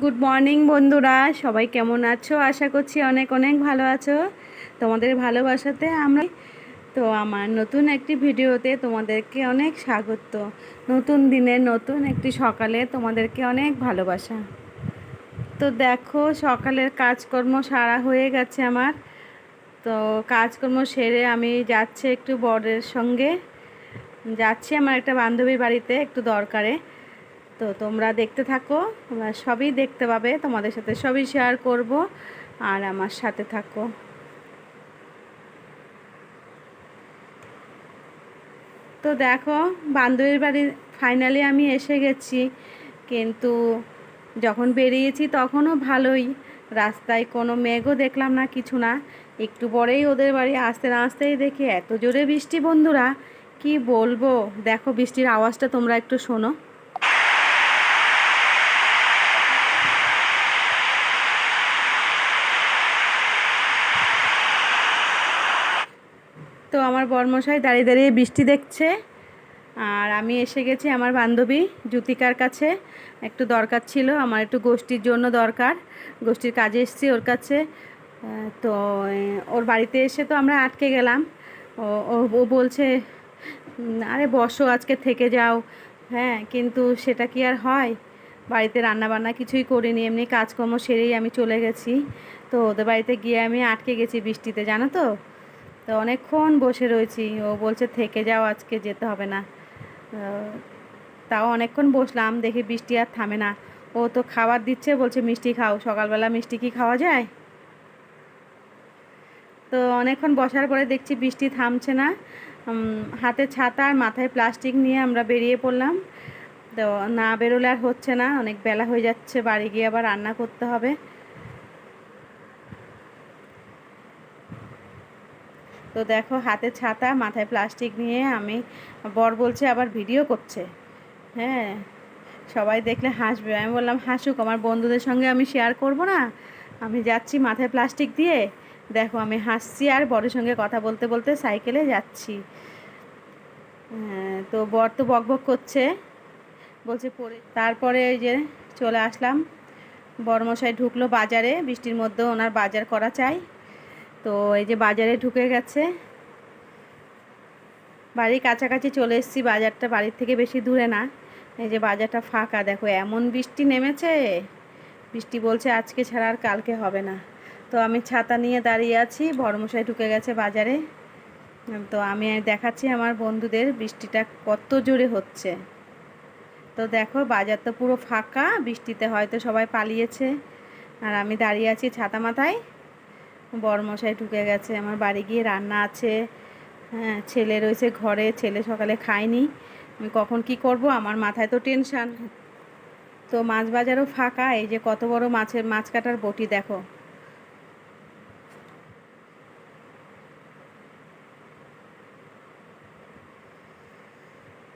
Good morning বন্ধুরা, সবাই কেমন আছো? আশা করছি অনেক অনেক ভালো আছো। তোমাদের ভালোবাসাতে আমরা তো আমার নতুন একটি ভিডিওতে তোমাদেরকে অনেক স্বাগত। নতুন দিনের নতুন একটি সকালে তোমাদেরকে অনেক ভালোবাসা। তো দেখো, সকালের কাজকর্ম সারা হয়ে গেছে আমার। তো কাজকর্ম সেরে আমি যাচ্ছি একটু বরের সঙ্গে, যাচ্ছি আমার একটা বান্ধবীর বাড়িতে একটু দরকারে। তো তোমরা দেখতে থাকো, তোমরা সবই দেখতে পাবে, তোমাদের সাথে সবই শেয়ার করব, আর আমার সাথে থাকো। তো দেখো, বান্ধবীর বাড়ি ফাইনালি আমি এসে গেছি, কিন্তু যখন বেরিয়েছি তখনও ভালোই, রাস্তায় কোনো মেঘও দেখলাম না, কিছু না। একটু পরেই ওদের বাড়ি আসতে না আসতেই দেখি এত জোরে বৃষ্টি বন্ধুরা, কি বলবো। দেখো বৃষ্টির আওয়াজটা তোমরা একটু শোনো। তো আমার বরমশাই দাঁড়িয়ে দাঁড়িয়ে বৃষ্টি দেখছে, আর আমি এসে গেছি আমার বান্ধবী জ্যোতিকার কাছে। একটু দরকার ছিল, আমার একটু গোষ্ঠীর জন্য দরকার, গোষ্ঠীর কাজে এসেছি ওর কাছে। তো ওর বাড়িতে এসে তো আমরা আটকে গেলাম। ও ও ও বলছে, আরে বসো, আজকে থেকে যাও। হ্যাঁ, কিন্তু সেটা কি আর হয়? বাড়িতে রান্না বান্না কিছুই করিনি, এমনি কাজকর্ম সেরেই আমি চলে গেছি। তো ওদের বাড়িতে গিয়ে আমি আটকে গেছি বৃষ্টিতে, জানো তো। তো অনেকক্ষণ বসে রয়েছি, ও বলছে থেকে যাও, আজকে যেতে হবে না। তাও অনেকক্ষণ বসলাম, দেখি বৃষ্টি আর থামে না। ও তো খাবার দিচ্ছে, বলছে মিষ্টি খাও, সকালবেলা মিষ্টি কি খাওয়া যায়? তো অনেকক্ষণ বসার পরে দেখছি বৃষ্টি থামছে না। হাতে ছাতা আর মাথায় প্লাস্টিক নিয়ে আমরা বেরিয়ে পড়লাম। তো না বেরোলে আর হচ্ছে না, অনেক বেলা হয়ে যাচ্ছে, বাড়ি গিয়ে আবার রান্না করতে হবে। তো দেখো, হাতে ছাতা মাথায় প্লাস্টিক নিয়ে আমি, বর বলছে আবার ভিডিও করছে। হ্যাঁ, সবাই দেখলে হাসবে। আমি বললাম হাসুক, আমার বন্ধুদের সঙ্গে আমি শেয়ার করব না? আমি যাচ্ছি মাথায় প্লাস্টিক দিয়ে, দেখো আমি হাসছি আর বরের সঙ্গে কথা বলতে বলতে সাইকেলে যাচ্ছি। হ্যাঁ, তো বর তো বকবক করছে, বলছে পরে। তারপরে ওই যে চলে আসলাম, বরমশাই ঢুকলো বাজারে, বৃষ্টির মধ্যেও ওনার বাজার করা চাই। তো এই যে বাজারে ঢুকে গেছে, বাড়ির কাছাকাছি চলে এসেছি, বাজারটা বাড়ির থেকে বেশি দূরে না। এই যে বাজারটা ফাঁকা, দেখো এমন বৃষ্টি নেমেছে, বৃষ্টি বলছে আজকে ছাড়া আর কালকে হবে না। তো আমি ছাতা নিয়ে দাঁড়িয়ে আছি, বড়মশাই ঢুকে গেছে বাজারে। তো আমি দেখাচ্ছি আমার বন্ধুদের বৃষ্টিটা কত জোরে হচ্ছে। তো দেখো বাজার তো পুরো ফাঁকা, বৃষ্টিতে হয়তো সবাই পালিয়েছে, আর আমি দাঁড়িয়ে আছি ছাতা মাথায়। বড়মশাই ঢুকে গেছে, আমার বাড়ি গিয়ে রান্না আছে। হ্যাঁ, ছেলে রয়েছে ঘরে, ছেলে সকালে খায়নি, আমি কখন কি করব, আমার মাথায় তো টেনশান। তো মাছ বাজারও ফাঁকা, এই যে কত বড় মাছের মাছ কাটার বটি দেখো।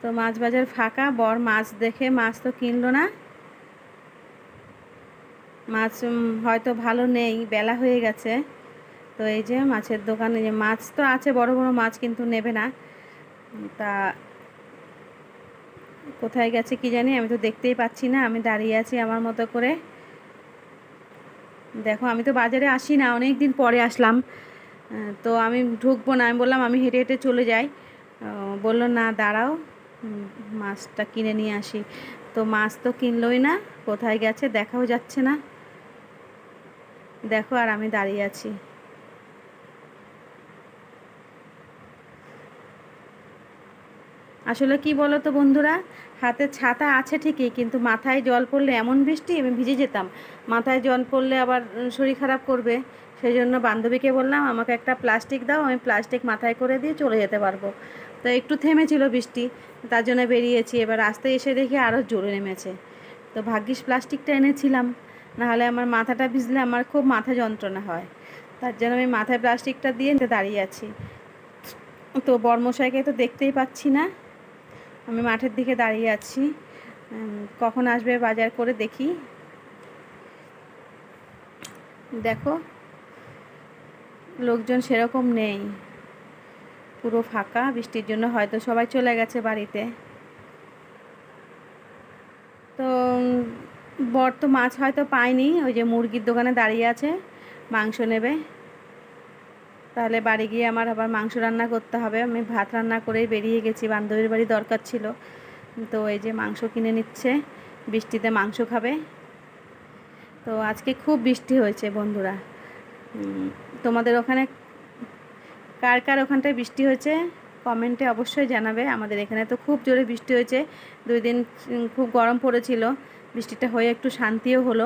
তো মাছ বাজার ফাঁকা, বর মাছ দেখে মাছ তো কিনলো না। মাছ হয়তো ভালো নেই, বেলা হয়ে গেছে। তো এই যে মাছের দোকানে যে মাছ তো আছে, বড় বড় মাছ, কিন্তু নেবে না। তা কোথায় গেছে কি জানি, আমি তো দেখতেই পাচ্ছি না, আমি দাঁড়িয়ে আছি আমার মতো করে। দেখো আমি তো বাজারে আসি না, অনেক দিন পরে আসলাম। তো আমি ঢুকবো না, আমি বললাম আমি হেঁটে হেঁটে চলে যাই। বললো না দাঁড়াও, মাছটা কিনে নিয়ে আসি। তো মাছ তো কিনলোই না, কোথায় গেছে দেখাও যাচ্ছে না। দেখো আর আমি দাঁড়িয়ে আছি। আসলে কি বলো তো বন্ধুরা, হাতে ছাতা আছে ঠিকই, কিন্তু মাথায় জল পড়লে এমন বৃষ্টি, আমি ভিজে যেতাম। মাথায় জল পড়লে আবার শরীর খারাপ করবে। সেই জন্য বান্ধবীকে বললাম আমাকে একটা প্লাস্টিক দাও, আমি প্লাস্টিক মাথায় করে দিয়ে চলে যেতে পারবো। তো একটু থেমেছিল বৃষ্টি, তার জন্য বেরিয়েছি। এবার রাস্তায় এসে দেখি আরও জোরে নেমেছে। তো ভাগ্যিস প্লাস্টিকটা এনেছিলাম, নাহলে আমার মাথাটা ভিজলে আমার খুব মাথা যন্ত্রণা হয়। তার জন্য আমি মাথায় প্লাস্টিকটা দিয়ে দাঁড়িয়ে আছি। তো বর্মশাইকে তো দেখতেই পাচ্ছি না, আমি মাঠের দিকে দাঁড়িয়ে আছি। কখন আসবে বাজার করে দেখি। দেখো লোকজন সেরকম নেই, পুরো ফাঁকা, বৃষ্টির জন্য হয়তো সবাই চলে গেছে বাড়িতে। তো বর তো মাছ হয়তো পায়নি, ওই যে মুরগির দোকানে দাঁড়িয়ে আছে, মাংস নেবে। তাহলে বাড়ি গিয়ে আমার আবার মাংস রান্না করতে হবে। আমি ভাত রান্না করেই বেরিয়ে গেছি, বান্ধবীর বাড়ি দরকার ছিল। তো এই যে মাংস কিনে নিচ্ছে, বৃষ্টিতে মাংস খাবে। তো আজকে খুব বৃষ্টি হয়েছে বন্ধুরা। তোমাদের ওখানে কার কার ওখানটায় বৃষ্টি হয়েছে কমেন্টে অবশ্যই জানাবে। আমাদের এখানে তো খুব জোরে বৃষ্টি হয়েছে, 2 দিন খুব গরম পড়েছিল, বৃষ্টিটা হয়ে একটু শান্তিও হলো।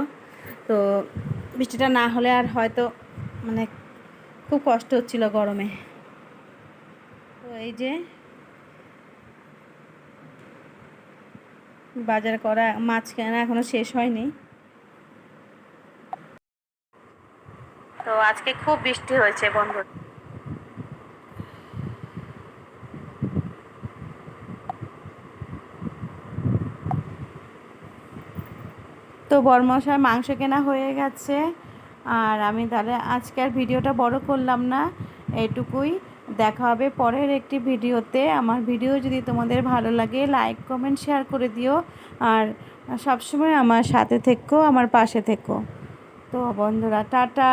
তো বৃষ্টিটা না হলে আর হয়তো মানে খুব কষ্ট হচ্ছিল গরমে। তো এই যে বাজার করা, মাছ কেনা এখনো শেষ হয়নি। তো আজকে খুব বৃষ্টি হয়েছে বন্ধু। তো বরমশার মাংস কেনা হয়ে গেছে। আর আমি তাহলে আজকের ভিডিওটা বড় করলাম না, এইটুকুই। দেখা হবে পরের একটি ভিডিওতে। আমার ভিডিও যদি তোমাদের ভালো লাগে লাইক কমেন্ট শেয়ার করে দিও। আর সবসময় আমার সাথে থেকো, আমার পাশে থেকো। তো বন্ধুরা টাটা।